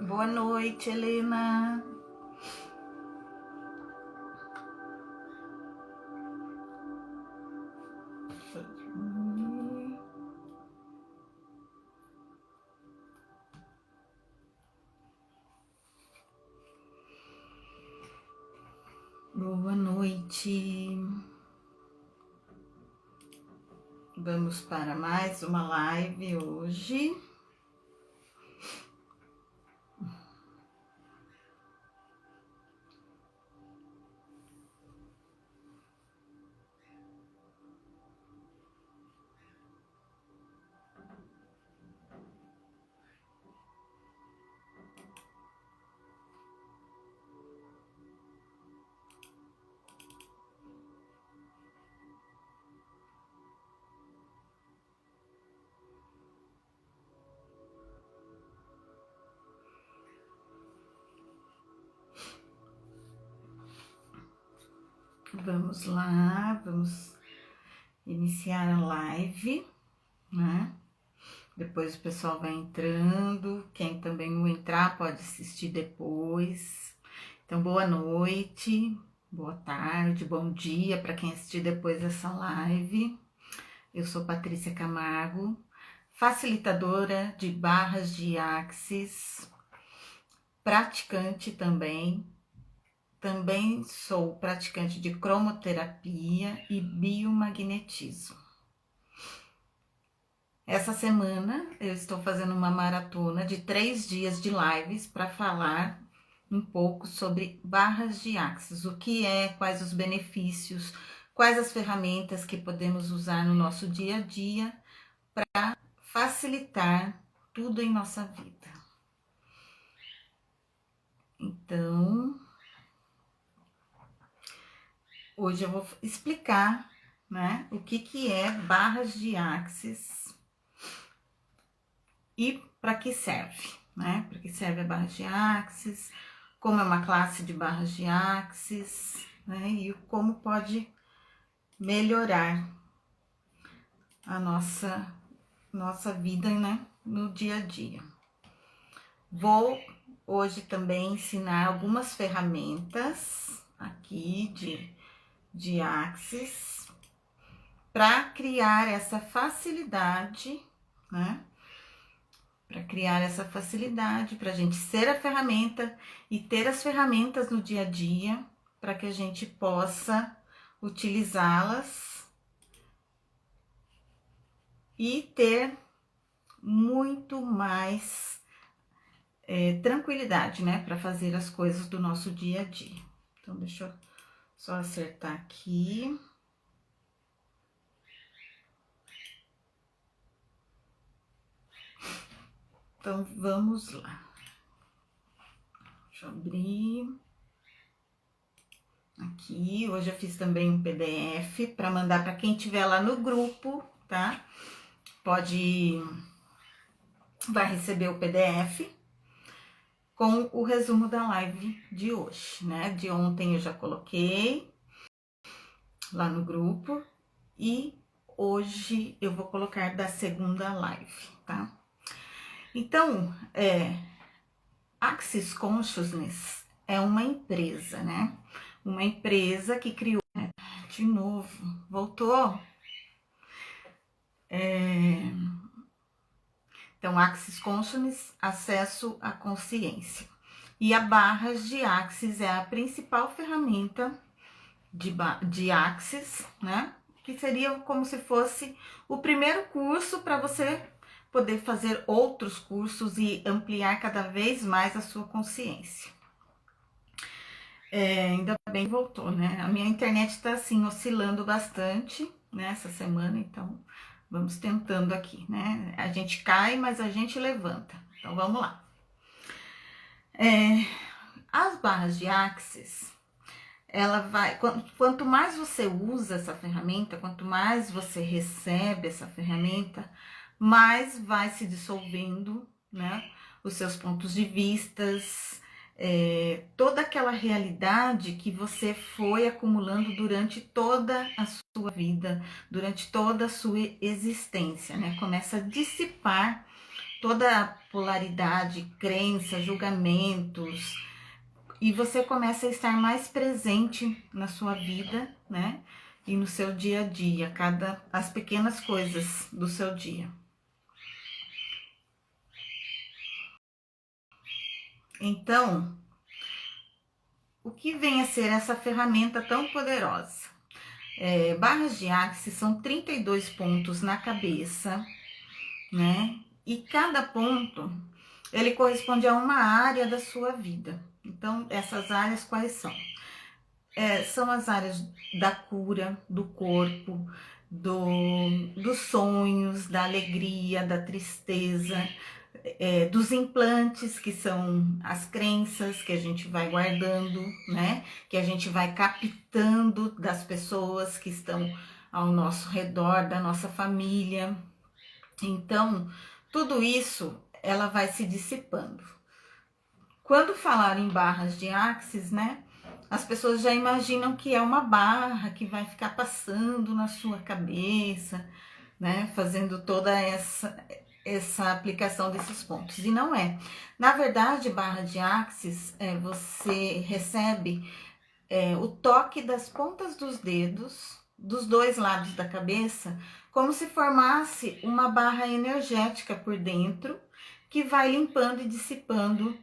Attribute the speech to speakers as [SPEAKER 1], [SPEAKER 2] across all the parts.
[SPEAKER 1] Boa noite, Helena. Boa noite. Vamos para mais uma live hoje. Vamos lá, vamos iniciar a live, né? Depois o pessoal vai entrando, quem também não entrar pode assistir depois. Então, boa noite, boa tarde, bom dia para quem assistir depois dessa live. Eu sou Patrícia Camargo, facilitadora de barras de Axis, praticante também sou praticante de cromoterapia e biomagnetismo. Essa semana eu estou fazendo uma maratona de 3 dias de lives para falar um pouco sobre barras de Axis, o que é, quais os benefícios, quais as ferramentas que podemos usar no nosso dia a dia para facilitar tudo em nossa vida. Então, hoje eu vou explicar, né, o que é barras de Axis e para que serve, né? Para que serve a barra de Axis, como é uma classe de barras de Axis, né? E como pode melhorar a nossa vida, né, no dia a dia. Vou hoje também ensinar algumas ferramentas aqui de Axis para criar essa facilidade, né? Para criar essa facilidade, para a gente ser a ferramenta e ter as ferramentas no dia a dia, para que a gente possa utilizá-las e ter muito mais tranquilidade, né, para fazer as coisas do nosso dia a dia. Então, deixa eu só acertar aqui. Então, vamos lá. Deixa eu abrir. Aqui, hoje eu fiz também um PDF para mandar para quem tiver lá no grupo, tá? Vai receber o PDF com o resumo da live de hoje, né? De ontem eu já coloquei lá no grupo e hoje eu vou colocar da segunda live, tá? Então, Axis Consciousness é uma empresa, né? Uma empresa que criou... De novo, voltou? Então, Axis Consciousness, acesso à consciência. E a barras de Axis é a principal ferramenta de Axis, né? Que seria como se fosse o primeiro curso para você poder fazer outros cursos e ampliar cada vez mais a sua consciência. Ainda bem que voltou, né? A minha internet está assim, oscilando bastante, né, essa semana, então vamos tentando aqui, né? A gente cai, mas a gente levanta. Então vamos lá. As barras de Axis, ela vai, quanto mais você usa essa ferramenta, quanto mais você recebe essa ferramenta, mais vai se dissolvendo, né, os seus pontos de vistas, toda aquela realidade que você foi acumulando durante toda a sua vida, durante toda a sua existência, né, começa a dissipar toda a polaridade, crença, julgamentos, e você começa a estar mais presente na sua vida, né? E no seu dia a dia, as pequenas coisas do seu dia. Então, o que vem a ser essa ferramenta tão poderosa? Barras de Axis são 32 pontos na cabeça, né? E cada ponto, ele corresponde a uma área da sua vida. Então, essas áreas quais são? São as áreas da cura, do corpo, dos sonhos, da alegria, da tristeza, dos implantes, que são as crenças que a gente vai guardando, né? Que a gente vai captando das pessoas que estão ao nosso redor, da nossa família. Então, tudo isso, ela vai se dissipando. Quando falar em barras de Axis, né? As pessoas já imaginam que é uma barra que vai ficar passando na sua cabeça, né? Fazendo toda essa aplicação desses pontos. E não é. Na verdade, barra de Axis, você recebe o toque das pontas dos dedos, dos dois lados da cabeça, como se formasse uma barra energética por dentro, que vai limpando e dissipando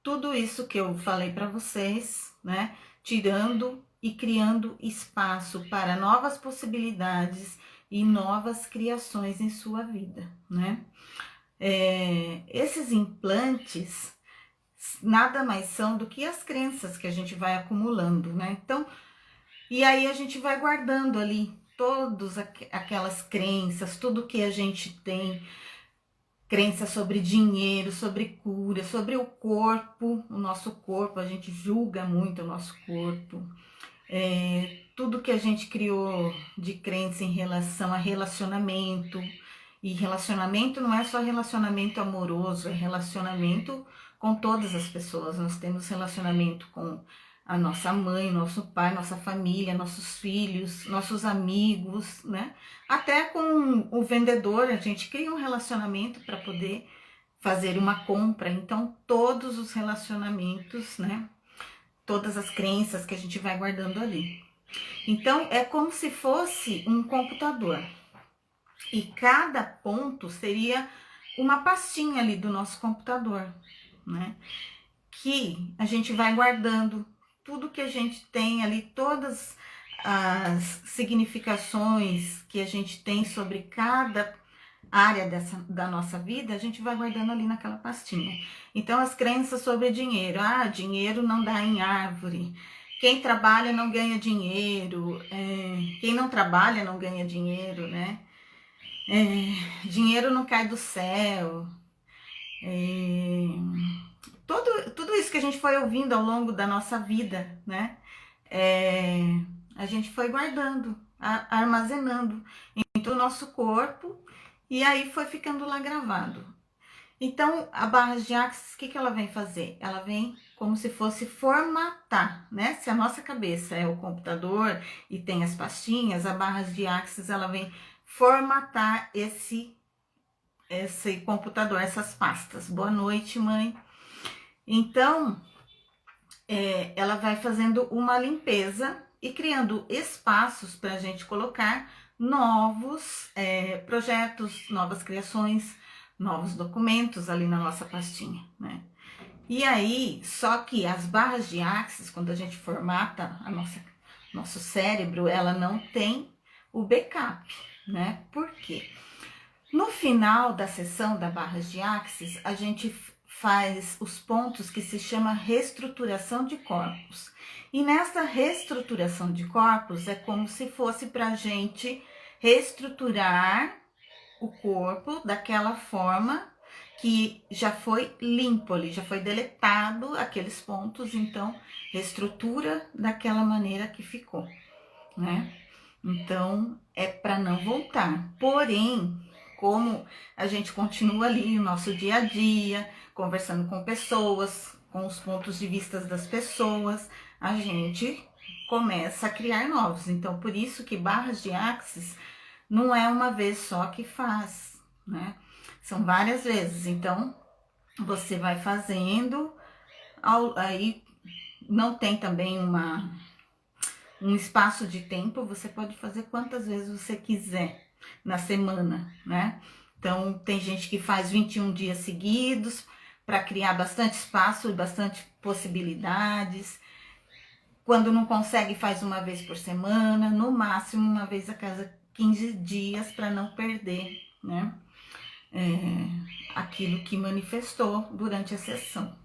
[SPEAKER 1] tudo isso que eu falei para vocês, né? Tirando e criando espaço para novas possibilidades e novas criações em sua vida, né? Esses implantes nada mais são do que as crenças que a gente vai acumulando, né? Então, e aí a gente vai guardando ali todas aquelas crenças, tudo que a gente tem, crença sobre dinheiro, sobre cura, sobre o corpo, o nosso corpo, a gente julga muito o nosso corpo. Tudo que a gente criou de crença em relação a relacionamento, e relacionamento não é só relacionamento amoroso, é relacionamento com todas as pessoas. Nós temos relacionamento com a nossa mãe, nosso pai, nossa família, nossos filhos, nossos amigos, né? Até com o vendedor, a gente cria um relacionamento para poder fazer uma compra. Então, todos os relacionamentos, né? Todas as crenças que a gente vai guardando ali. Então, é como se fosse um computador. E cada ponto seria uma pastinha ali do nosso computador, né? Que a gente vai guardando tudo que a gente tem ali, todas as significações que a gente tem sobre cada área da nossa vida, a gente vai guardando ali naquela pastinha. Então, as crenças sobre dinheiro. Dinheiro não dá em árvore. Quem trabalha não ganha dinheiro. Quem não trabalha não ganha dinheiro, né? Dinheiro não cai do céu. Tudo isso que a gente foi ouvindo ao longo da nossa vida, né? A gente foi guardando, armazenando em todo o nosso corpo, e aí foi ficando lá gravado. Então, a barra de Axis, o que ela vem fazer? Ela vem como se fosse formatar, né? Se a nossa cabeça é o computador e tem as pastinhas, a barra de Axis, ela vem formatar esse computador, essas pastas. Boa noite, mãe. Então, ela vai fazendo uma limpeza e criando espaços para a gente colocar novos projetos, novas criações, novos documentos ali na nossa pastinha, né? E aí, só que as barras de Axis, quando a gente formata nosso cérebro, ela não tem o backup, né? Por quê? No final da sessão da barras de Axis, a gente faz os pontos que se chama reestruturação de corpos. E nessa reestruturação de corpos é como se fosse para a gente reestruturar o corpo daquela forma que já foi limpo ali, já foi deletado aqueles pontos, então reestrutura daquela maneira que ficou, né? Então é para não voltar. Porém, como a gente continua ali no nosso dia a dia, conversando com pessoas, com os pontos de vista das pessoas, a gente começa a criar novos. Então, por isso que barras de Axis não é uma vez só que faz, né? São várias vezes, então você vai fazendo, aí não tem também um espaço de tempo, você pode fazer quantas vezes você quiser na semana, né? Então, tem gente que faz 21 dias seguidos para criar bastante espaço e bastante possibilidades. Quando não consegue, faz uma vez por semana, no máximo uma vez a cada 15 dias para não perder, né? Aquilo que manifestou durante a sessão.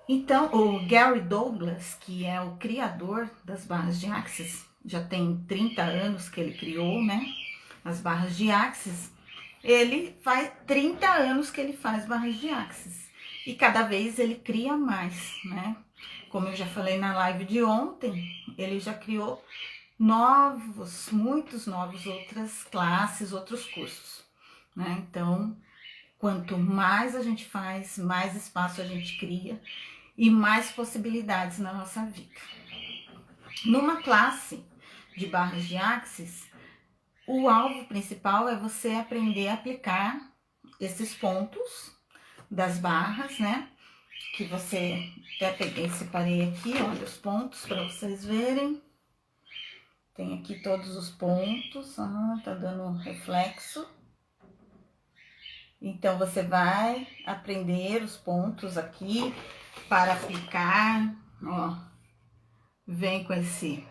[SPEAKER 1] Então, o Gary Douglas, que é o criador das barras de Axis, já tem 30 anos que ele criou, né? As barras de Axis. Ele faz 30 anos que ele faz barras de Axis. E cada vez ele cria mais, né? Como eu já falei na live de ontem, ele já criou muitos novos, outras classes, outros cursos, né? Então, quanto mais a gente faz, mais espaço a gente cria e mais possibilidades na nossa vida. Numa classe de barras de Axis, o alvo principal é você aprender a aplicar esses pontos das barras, né? Que você até peguei, separei aqui, olha os pontos para vocês verem. Tem aqui todos os pontos, tá dando um reflexo. Então, você vai aprender os pontos aqui para aplicar, ó. Vem com esse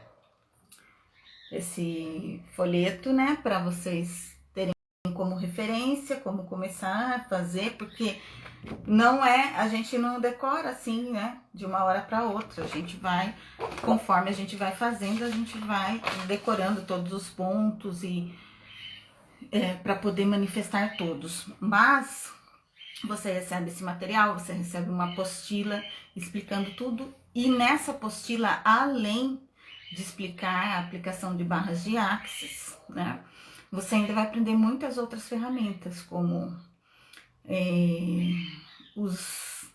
[SPEAKER 1] folheto, né, para vocês terem como referência, como começar a fazer, porque a gente não decora assim, né, de uma hora para outra. A gente vai, conforme a gente vai fazendo, a gente vai decorando todos os pontos e para poder manifestar todos. Mas você recebe esse material, você recebe uma apostila explicando tudo, e nessa apostila, além de explicar a aplicação de barras de Axis, né, você ainda vai aprender muitas outras ferramentas, como os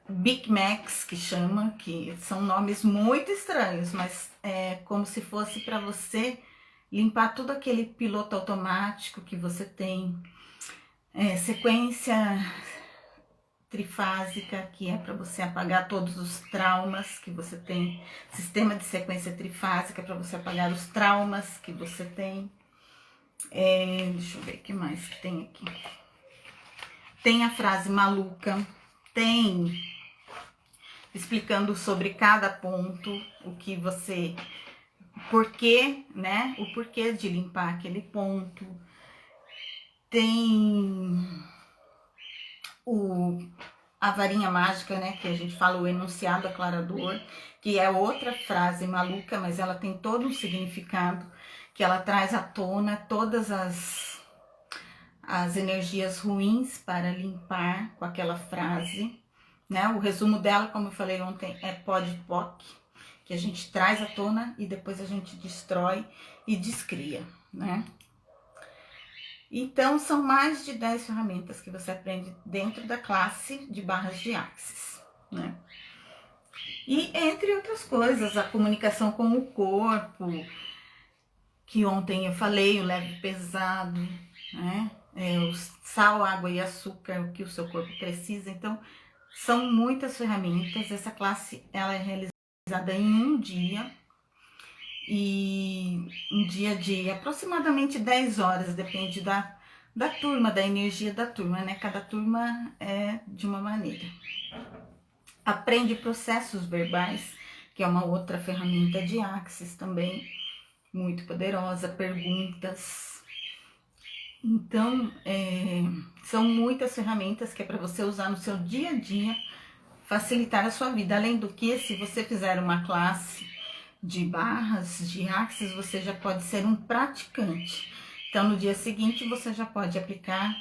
[SPEAKER 1] Big Macs, que chama, que são nomes muito estranhos, mas é como se fosse para você limpar tudo aquele piloto automático que você tem, sequência trifásica, que é para você apagar todos os traumas que você tem, sistema de sequência trifásica para você apagar os traumas que você tem. Deixa eu ver o que mais que tem aqui. Tem a frase maluca, tem explicando sobre cada ponto, o que você, porquê, né? O porquê de limpar aquele ponto. Tem a varinha mágica, né, que a gente fala, o enunciado aclarador, que é outra frase maluca, mas ela tem todo um significado, que ela traz à tona todas as energias ruins para limpar com aquela frase, né? O resumo dela, como eu falei ontem, é POD-POC, que a gente traz à tona e depois a gente destrói e descria, né? Então, são mais de 10 ferramentas que você aprende dentro da classe de barras de Axis, né? E entre outras coisas, a comunicação com o corpo, que ontem eu falei, o leve e pesado, né? O sal, água e açúcar, o que o seu corpo precisa. Então, são muitas ferramentas. Essa classe, ela é realizada em um dia, e um dia de aproximadamente 10 horas, depende da turma, da energia da turma, né? Cada turma é de uma maneira. Aprende processos verbais, que é uma outra ferramenta de Axis também, muito poderosa, perguntas. Então, são muitas ferramentas que é para você usar no seu dia a dia, facilitar a sua vida. Além do que, se você fizer uma classe de barras, de Axis, você já pode ser um praticante. Então, no dia seguinte, você já pode aplicar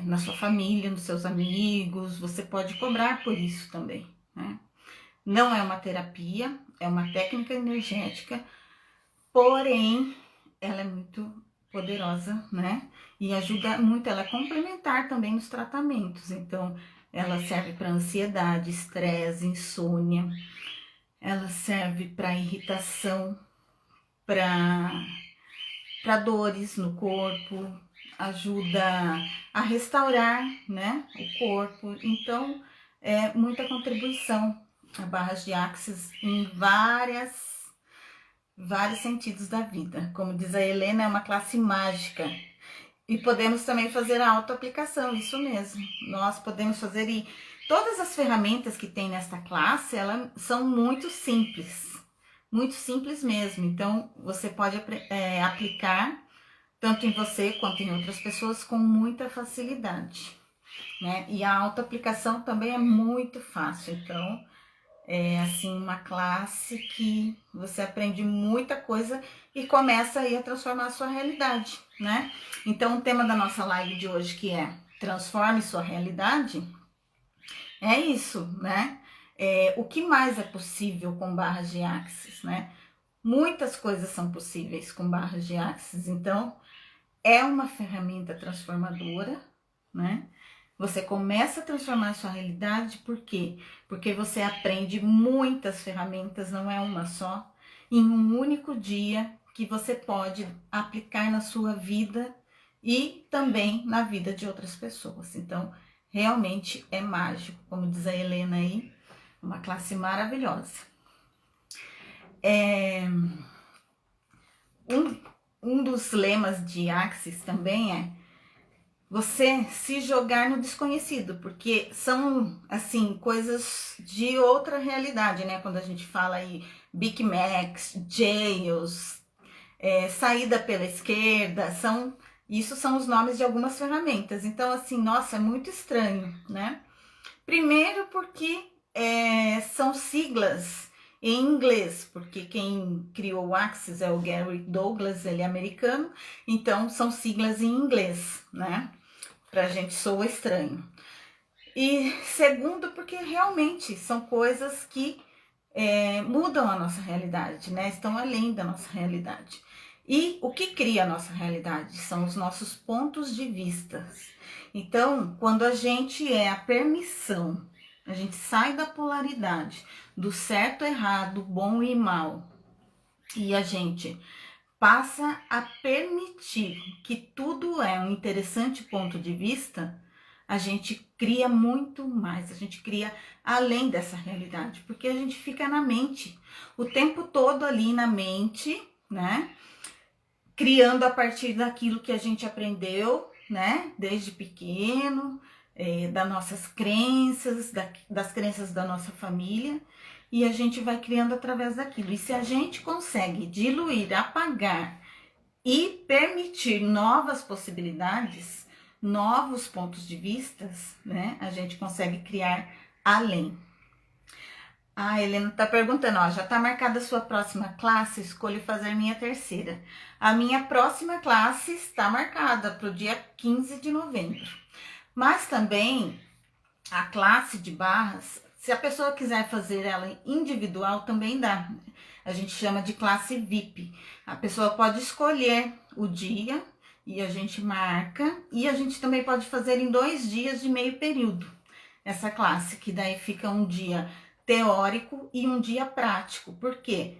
[SPEAKER 1] na sua família, nos seus amigos, você pode cobrar por isso também, né? Não é uma terapia, é uma técnica energética, porém, ela é muito poderosa, né? E ajuda muito, ela é complementar também nos tratamentos. Então, ela serve para ansiedade, estresse, insônia. Ela serve para irritação, para para dores no corpo, ajuda a restaurar, né, o corpo. Então, é muita contribuição a barras de Axis em vários sentidos da vida. Como diz a Helena, é uma classe mágica. E podemos também fazer a autoaplicação, isso mesmo. Nós podemos fazer, e todas as ferramentas que tem nesta classe, elas são muito simples mesmo. Então, você pode aplicar tanto em você quanto em outras pessoas com muita facilidade, né? E a autoaplicação também é muito fácil. Então, é assim uma classe que você aprende muita coisa e começa aí a transformar a sua realidade, né? Então, o tema da nossa live de hoje, que é Transforme Sua Realidade, é isso, né? O que mais é possível com barras de Axis, né? Muitas coisas são possíveis com barras de Axis, então é uma ferramenta transformadora, né? Você começa a transformar a sua realidade, por quê? Porque você aprende muitas ferramentas, não é uma só, em um único dia que você pode aplicar na sua vida e também na vida de outras pessoas. Então, realmente é mágico, como diz a Helena aí, uma classe maravilhosa. Um dos lemas de Axis também é você se jogar no desconhecido, porque são, assim, coisas de outra realidade, né? Quando a gente fala aí Big Macs, Jails, saída pela esquerda, isso são os nomes de algumas ferramentas. Então, assim, nossa, é muito estranho, né? Primeiro porque são siglas em inglês, porque quem criou o Axis é o Gary Douglas, ele é americano, então são siglas em inglês, né? Pra gente soa estranho. E segundo, porque realmente são coisas que mudam a nossa realidade, né? Estão além da nossa realidade. E o que cria a nossa realidade são os nossos pontos de vista. Então, quando a gente a permissão, a gente sai da polaridade do certo, errado, bom e mal, e a gente passa a permitir que tudo é um interessante ponto de vista, a gente cria muito mais, a gente cria além dessa realidade, porque a gente fica na mente, o tempo todo ali na mente, né? Criando a partir daquilo que a gente aprendeu, né? Desde pequeno, das nossas crenças, das crenças da nossa família, e a gente vai criando através daquilo. E se a gente consegue diluir, apagar e permitir novas possibilidades, novos pontos de vistas, né? A gente consegue criar além. A Helena tá perguntando, ó, já tá marcada a sua próxima classe? Escolho fazer minha terceira. A minha próxima classe está marcada para o dia 15 de novembro. Mas também a classe de barras, se a pessoa quiser fazer ela individual, também dá. A gente chama de classe VIP. A pessoa pode escolher o dia e a gente marca. E a gente também pode fazer em 2 dias de meio período. Essa classe, que daí fica um dia teórico e um dia prático. Por quê?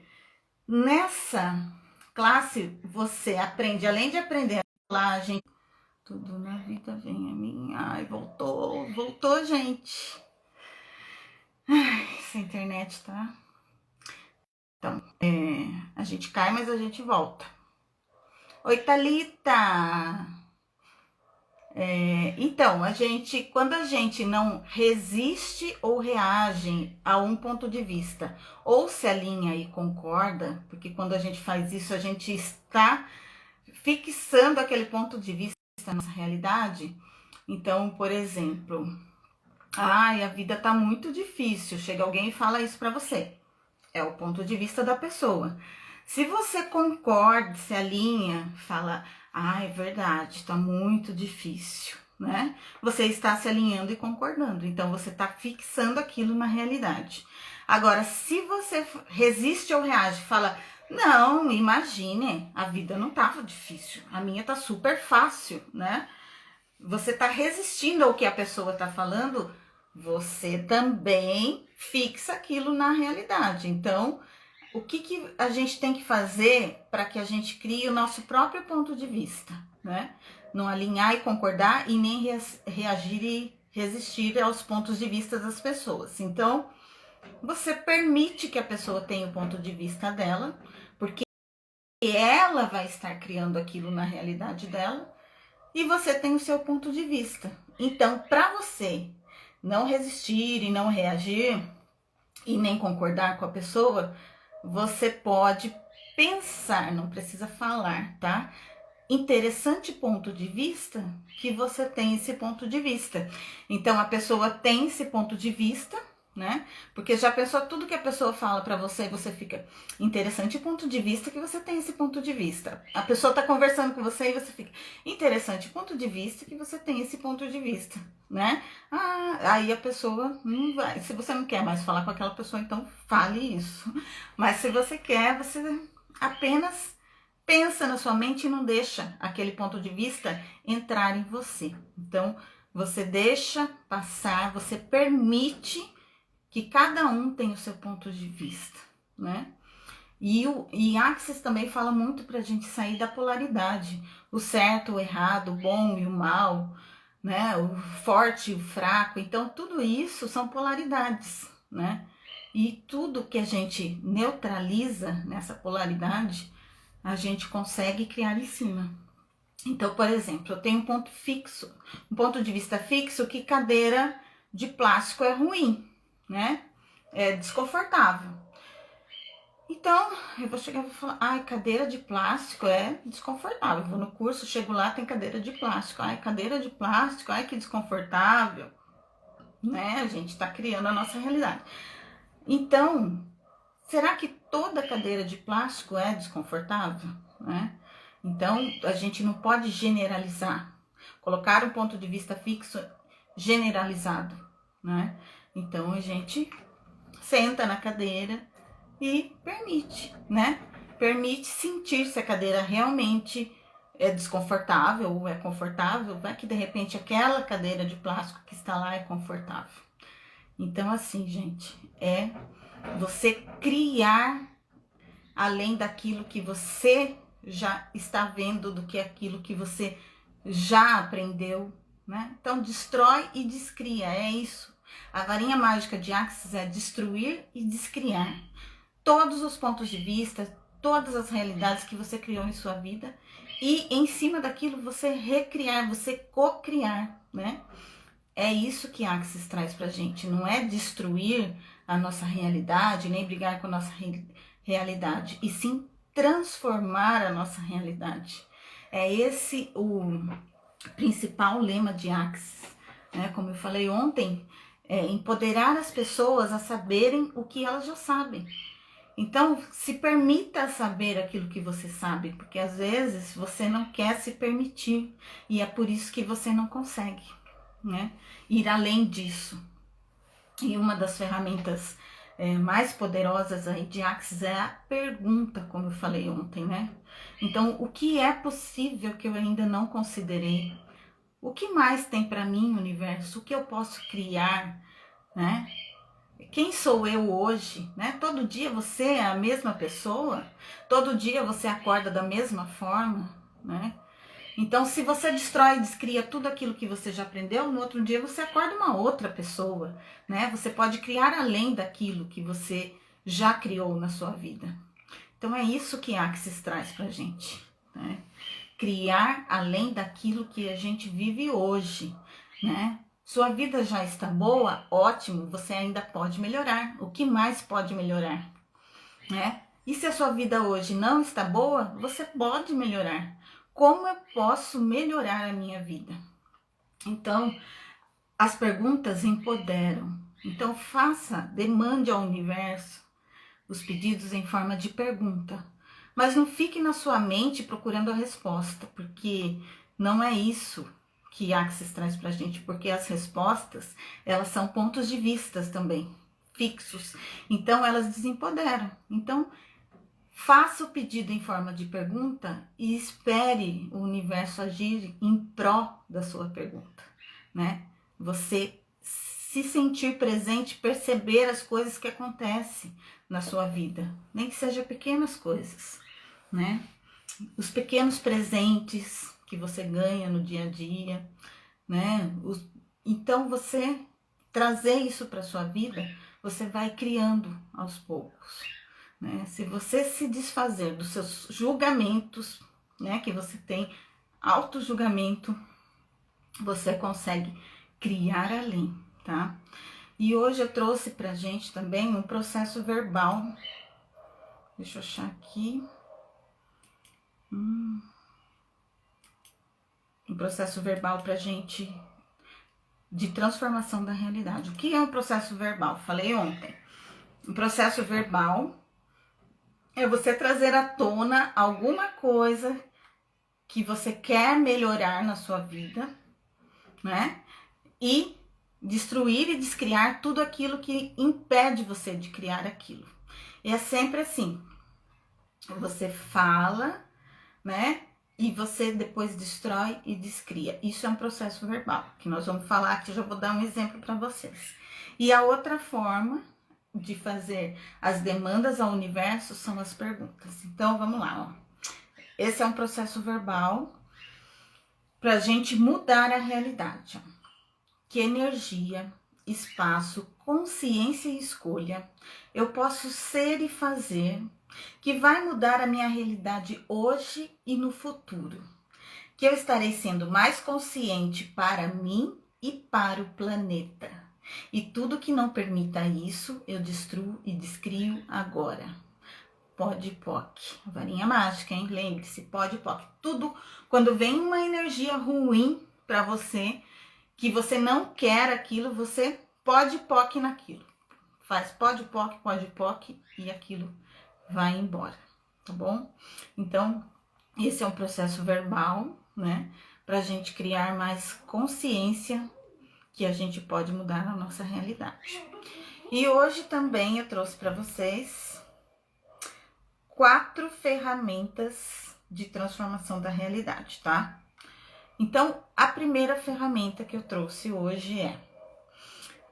[SPEAKER 1] Nessa classe você aprende, além de aprender lá, gente, tudo na vida vem a mim. Ai, voltou, gente. Ai, essa internet tá. Então, a gente cai, mas a gente volta. Oi, Thalita! Então, quando a gente não resiste ou reage a um ponto de vista, ou se alinha e concorda, porque quando a gente faz isso, a gente está fixando aquele ponto de vista na nossa realidade. Então, por exemplo, a vida tá muito difícil, chega alguém e fala isso para você. É o ponto de vista da pessoa. Se você concorda, se alinha, fala, é verdade, tá muito difícil, né? Você está se alinhando e concordando, então você tá fixando aquilo na realidade. Agora, se você resiste ou reage, fala, não, imagine, a vida não tava difícil, a minha tá super fácil, né? Você tá resistindo ao que a pessoa tá falando, você também fixa aquilo na realidade. Então, o que a gente tem que fazer para que a gente crie o nosso próprio ponto de vista, né? Não alinhar e concordar e nem reagir e resistir aos pontos de vista das pessoas. Então, você permite que a pessoa tenha o ponto de vista dela, porque ela vai estar criando aquilo na realidade dela, e você tem o seu ponto de vista. Então, para você não resistir e não reagir e nem concordar com a pessoa, você pode pensar, não precisa falar, tá? Interessante ponto de vista que você tem esse ponto de vista. Então a pessoa tem esse ponto de vista, né? Porque já pensou tudo que a pessoa fala para você e você fica interessante ponto de vista que você tem esse ponto de vista. A pessoa tá conversando com você e você fica interessante ponto de vista que você tem esse ponto de vista, né? Aí a pessoa não vai. Se você não quer mais falar com aquela pessoa, então fale isso. Mas se você quer, você apenas pensa na sua mente e não deixa aquele ponto de vista entrar em você. Então, você deixa passar, você permite que cada um tenha o seu ponto de vista, né? E Axis também fala muito pra gente sair da polaridade. O certo, o errado, o bom e o mal, né? O forte e o fraco. Então, tudo isso são polaridades, né? E tudo que a gente neutraliza nessa polaridade, a gente consegue criar em cima. Então, por exemplo, eu tenho um ponto fixo, um ponto de vista fixo que cadeira de plástico é ruim, né? É desconfortável. Então, eu vou chegar e vou falar, ai, cadeira de plástico é desconfortável. Eu vou no curso, chego lá, tem cadeira de plástico. Ai, cadeira de plástico, ai, que desconfortável. Né? A gente tá criando a nossa realidade. Então, será que toda cadeira de plástico é desconfortável? Né? Então, a gente não pode generalizar, colocar um ponto de vista fixo generalizado, né? Então, a gente senta na cadeira e permite, né? Permite sentir se a cadeira realmente é desconfortável ou é confortável. Vai que, de repente, aquela cadeira de plástico que está lá é confortável. Então, assim, gente, é você criar além daquilo que você já está vendo, do que aquilo que você já aprendeu, né? Então, destrói e descria, é isso. A varinha mágica de Axis é destruir e descriar todos os pontos de vista, todas as realidades que você criou em sua vida e em cima daquilo você recriar, você co-criar, né? É isso que Axis traz pra gente, não é destruir a nossa realidade, nem brigar com a nossa realidade, e sim transformar a nossa realidade. É esse o principal lema de Axis, né? Como eu falei ontem, é empoderar as pessoas a saberem o que elas já sabem. Então, se permita saber aquilo que você sabe, porque às vezes você não quer se permitir, e é por isso que você não consegue, né? Ir além disso. E uma das ferramentas mais poderosas aí de Axis é a pergunta, como eu falei ontem, né? Então, o que é possível que eu ainda não considerei? O que mais tem para mim, universo? O que eu posso criar, né? Quem sou eu hoje, né? Todo dia você é a mesma pessoa? Todo dia você acorda da mesma forma, né? Então, se você destrói e descria tudo aquilo que você já aprendeu, no outro dia você acorda uma outra pessoa, né? Você pode criar além daquilo que você já criou na sua vida. Então, é isso que Axis traz pra gente, né? Criar além daquilo que a gente vive hoje, né? Sua vida já está boa? Ótimo, você ainda pode melhorar. O que mais pode melhorar, né? E se a sua vida hoje não está boa, você pode melhorar. Como eu posso melhorar a minha vida? Então, as perguntas empoderam. Então, demande ao universo os pedidos em forma de pergunta. Mas não fique na sua mente procurando a resposta, porque não é isso que Axis traz pra gente, porque as respostas, elas são pontos de vista também, fixos. Então, elas desempoderam. Então, faça o pedido em forma de pergunta e espere o universo agir em pró da sua pergunta, né? Você se sentir presente, perceber as coisas que acontecem na sua vida, nem que seja pequenas coisas, né? Os pequenos presentes que você ganha no dia a dia, né? Então você trazer isso para sua vida, você vai criando aos poucos, né? Se você se desfazer dos seus julgamentos, né, que você tem auto-julgamento, você consegue criar além, tá? E hoje eu trouxe pra gente também um processo verbal. Deixa eu achar aqui. Um processo verbal pra gente de transformação da realidade. O que é um processo verbal? Falei ontem. Um processo verbal é você trazer à tona alguma coisa que você quer melhorar na sua vida, né? E destruir e descriar tudo aquilo que impede você de criar aquilo. E é sempre assim. Você fala, né? E você depois destrói e descria. Isso é um processo verbal, que nós vamos falar aqui, já vou dar um exemplo para vocês. E a outra forma de fazer as demandas ao universo são as perguntas. Então, vamos lá, ó. Esse é um processo verbal para a gente mudar a realidade. Ó. Que energia, espaço, consciência e escolha eu posso ser e fazer que vai mudar a minha realidade hoje e no futuro. Que eu estarei sendo mais consciente para mim e para o planeta. E tudo que não permita isso, eu destruo e descrio agora. Pode POC, varinha mágica, hein? Lembre-se, pode POC. Tudo, quando vem uma energia ruim para você, que você não quer aquilo, você pode POC naquilo. Faz pode POC e aquilo vai embora, tá bom? Então, esse é um processo verbal, né? Pra gente criar mais consciência que a gente pode mudar a nossa realidade. E hoje também eu trouxe para vocês 4 ferramentas de transformação da realidade, tá? Então, a primeira ferramenta que eu trouxe hoje é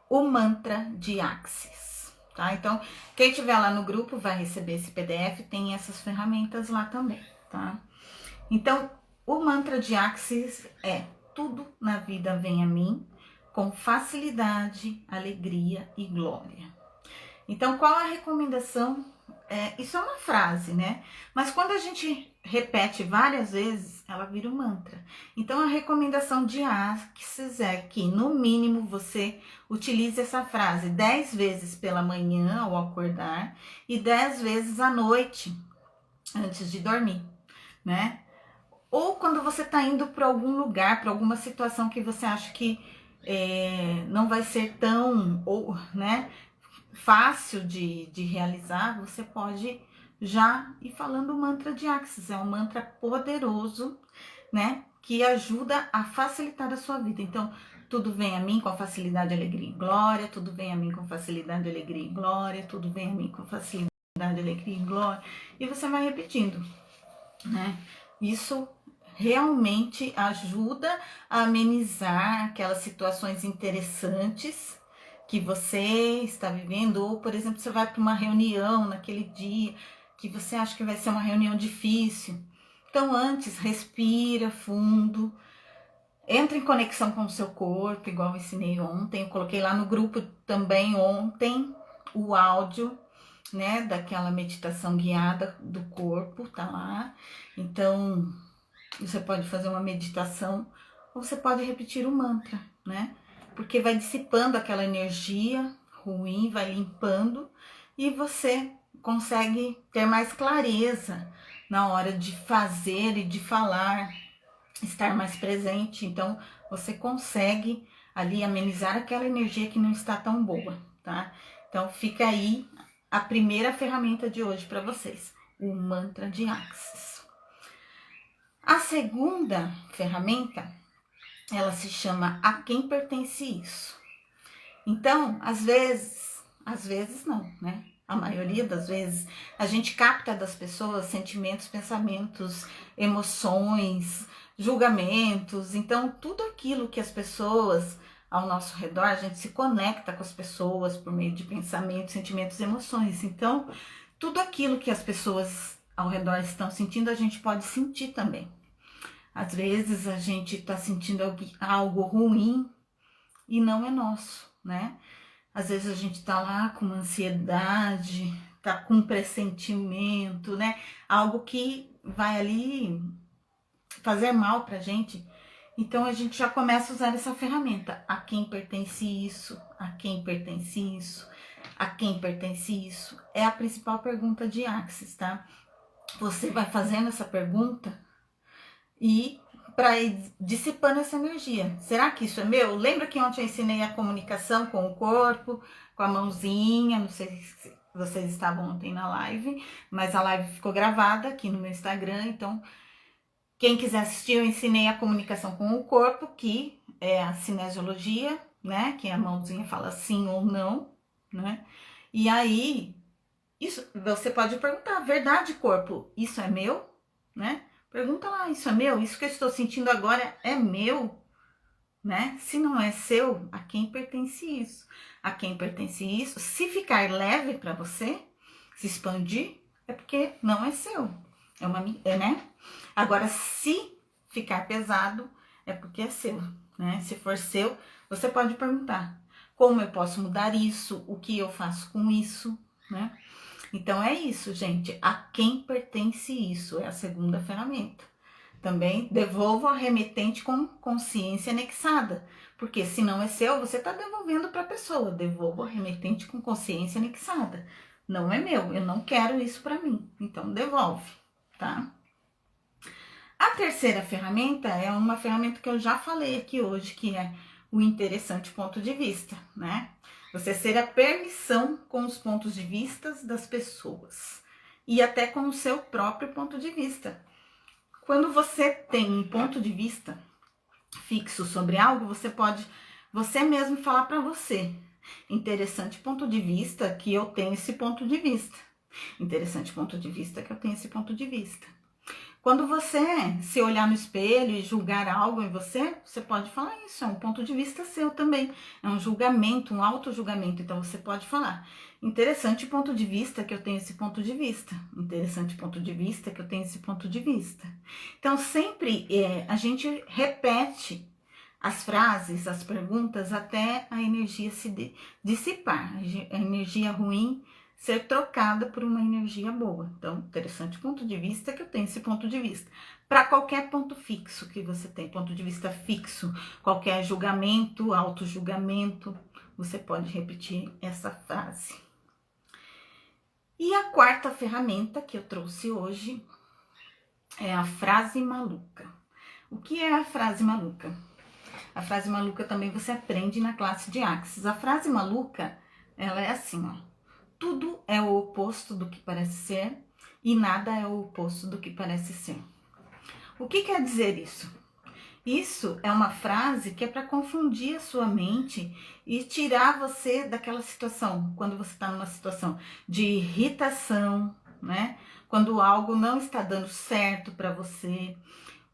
[SPEAKER 1] o mantra de Axis, tá? Então, quem tiver lá no grupo vai receber esse PDF, tem essas ferramentas lá também, tá? Então, o mantra de Axis é: tudo na vida vem a mim com facilidade, alegria e glória. Então, qual a recomendação? Isso é uma frase, né? Mas quando a gente repete várias vezes, ela vira um mantra. Então, a recomendação de Axis é que, no mínimo, você utilize essa frase 10 vezes pela manhã ao acordar e 10 vezes à noite, antes de dormir, né? Ou quando você está indo para algum lugar, para alguma situação que você acha que não vai ser tão, ou, né, fácil de realizar, você pode já ir falando o mantra de Axis. É um mantra poderoso, né, que ajuda a facilitar a sua vida. Então, tudo vem a mim com facilidade, alegria e glória, tudo vem a mim com facilidade, alegria e glória, tudo vem a mim com facilidade, alegria e glória. E você vai repetindo, né? Isso realmente ajuda a amenizar aquelas situações interessantes que você está vivendo, ou, por exemplo, você vai para uma reunião naquele dia que você acha que vai ser uma reunião difícil. Então, antes, respira fundo, entra em conexão com o seu corpo, igual eu ensinei ontem. Eu coloquei lá no grupo também ontem o áudio, né, daquela meditação guiada do corpo, tá lá. Então, você pode fazer uma meditação ou você pode repetir o mantra, né? Porque vai dissipando aquela energia ruim, vai limpando e você consegue ter mais clareza na hora de fazer e de falar, estar mais presente. Então, você consegue ali amenizar aquela energia que não está tão boa, tá? Então, fica aí a primeira ferramenta de hoje para vocês, o mantra de Axis. A segunda ferramenta, ela se chama A Quem Pertence Isso? Então, às vezes não, né? A maioria das vezes, a gente capta das pessoas sentimentos, pensamentos, emoções, julgamentos. Então, tudo aquilo que as pessoas ao nosso redor, a gente se conecta com as pessoas por meio de pensamentos, sentimentos, emoções. Então, tudo aquilo que as pessoas ao redor estão sentindo, a gente pode sentir também. Às vezes a gente está sentindo algo ruim e não é nosso, né? Às vezes a gente tá lá com uma ansiedade, tá com um pressentimento, né? Algo que vai ali fazer mal pra gente. Então a gente já começa a usar essa ferramenta. A quem pertence isso? A quem pertence isso? A quem pertence isso? É a principal pergunta de Axis, tá? Você vai fazendo essa pergunta e para ir dissipando essa energia. Será que isso é meu? Lembra que ontem eu ensinei a comunicação com o corpo, com a mãozinha? Não sei se vocês estavam ontem na live, mas a live ficou gravada aqui no meu Instagram, então quem quiser assistir, eu ensinei a comunicação com o corpo, que é a cinesiologia, né? Que a mãozinha fala sim ou não, né? E aí, isso você pode perguntar, verdade, corpo, isso é meu, né? Pergunta lá, isso é meu? Isso que eu estou sentindo agora é meu, né? Se não é seu, a quem pertence isso? A quem pertence isso? Se ficar leve para você, se expandir, é porque não é seu. Né? Agora, se ficar pesado, é porque é seu, né? Se for seu, você pode perguntar: como eu posso mudar isso? O que eu faço com isso, né? Então é isso, gente. A quem pertence isso? É a segunda ferramenta. Também devolva ao remetente com consciência anexada. Porque se não é seu, você está devolvendo para a pessoa. Devolva ao remetente com consciência anexada. Não é meu, eu não quero isso para mim. Então devolve, tá? A terceira ferramenta é uma ferramenta que eu já falei aqui hoje, que é o interessante ponto de vista, né? Você ser a permissão com os pontos de vista das pessoas e até com o seu próprio ponto de vista. Quando você tem um ponto de vista fixo sobre algo, você pode você mesmo falar para você: interessante ponto de vista que eu tenho esse ponto de vista. Interessante ponto de vista que eu tenho esse ponto de vista. Quando você se olhar no espelho e julgar algo em você, você pode falar isso, é um ponto de vista seu também. É um julgamento, um auto-julgamento. Então você pode falar: interessante ponto de vista que eu tenho esse ponto de vista. Interessante ponto de vista que eu tenho esse ponto de vista. Então sempre a gente repete as frases, as perguntas, até a energia se dissipar. A energia ruim ser trocada por uma energia boa. Então, interessante ponto de vista que eu tenho esse ponto de vista. Para qualquer ponto fixo que você tem, ponto de vista fixo, qualquer julgamento, auto-julgamento, você pode repetir essa frase. E a quarta ferramenta que eu trouxe hoje é a frase maluca. O que é a frase maluca? A frase maluca também você aprende na classe de Axis. A frase maluca, ela é assim, ó: tudo é o oposto do que parece ser e nada é o oposto do que parece ser. O que quer dizer isso? Isso é uma frase que é para confundir a sua mente e tirar você daquela situação, quando você está numa situação de irritação, né? Quando algo não está dando certo para você,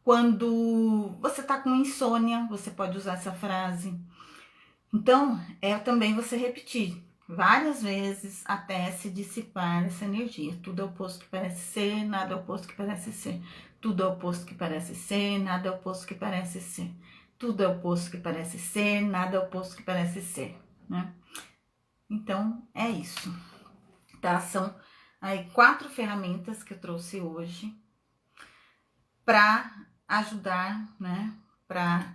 [SPEAKER 1] quando você está com insônia, você pode usar essa frase. Então, é também você repetir várias vezes até se dissipar essa energia. Tudo é o oposto que parece ser, nada é o oposto que parece ser. Tudo é o oposto que parece ser, nada é o oposto que parece ser. Tudo é o oposto que parece ser, nada é o oposto que parece ser, né? Então, é isso, tá? São aí 4 ferramentas que eu trouxe hoje para ajudar, né? Para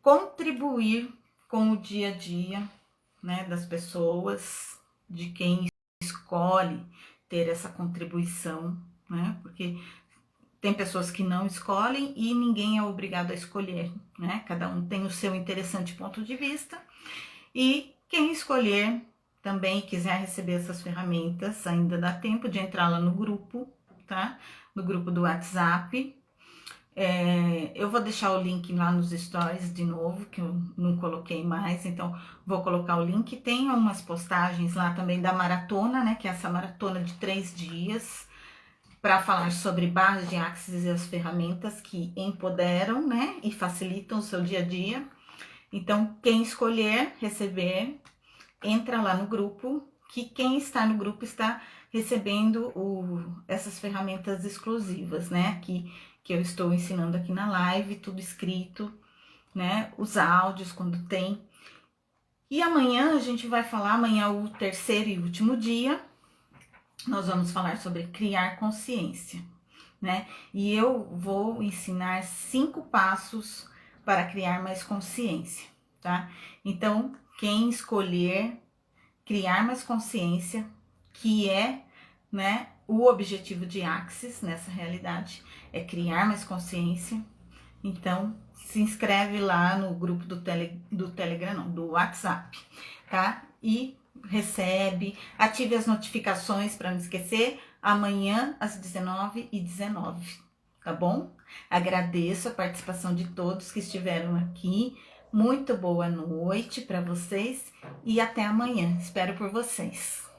[SPEAKER 1] contribuir com o dia a dia, né, das pessoas, de quem escolhe ter essa contribuição, né? Porque tem pessoas que não escolhem e ninguém é obrigado a escolher, né? Cada um tem o seu interessante ponto de vista e quem escolher também quiser receber essas ferramentas, ainda dá tempo de entrar lá no grupo, tá? No grupo do WhatsApp. Eu vou deixar o link lá nos stories de novo, que eu não coloquei mais, então vou colocar o link. Tem umas postagens lá também da maratona, né, que é essa maratona de 3 dias, para falar sobre barras de Axis e as ferramentas que empoderam, né, e facilitam o seu dia a dia. Então, quem escolher receber, entra lá no grupo, que quem está no grupo está recebendo essas ferramentas exclusivas, né? Que eu estou ensinando aqui na live, tudo escrito, né? Os áudios quando tem. E amanhã a gente vai falar, amanhã é o terceiro e último dia, nós vamos falar sobre criar consciência, né? E eu vou ensinar 5 passos para criar mais consciência, tá? Então, quem escolher criar mais consciência, que é, né, o objetivo de Axis nessa realidade, é criar mais consciência. Então, se inscreve lá no grupo do Telegram, não, do WhatsApp, tá? E recebe, ative as notificações para não esquecer, amanhã às 19h19, tá bom? Agradeço a participação de todos que estiveram aqui. Muito boa noite para vocês e até amanhã. Espero por vocês.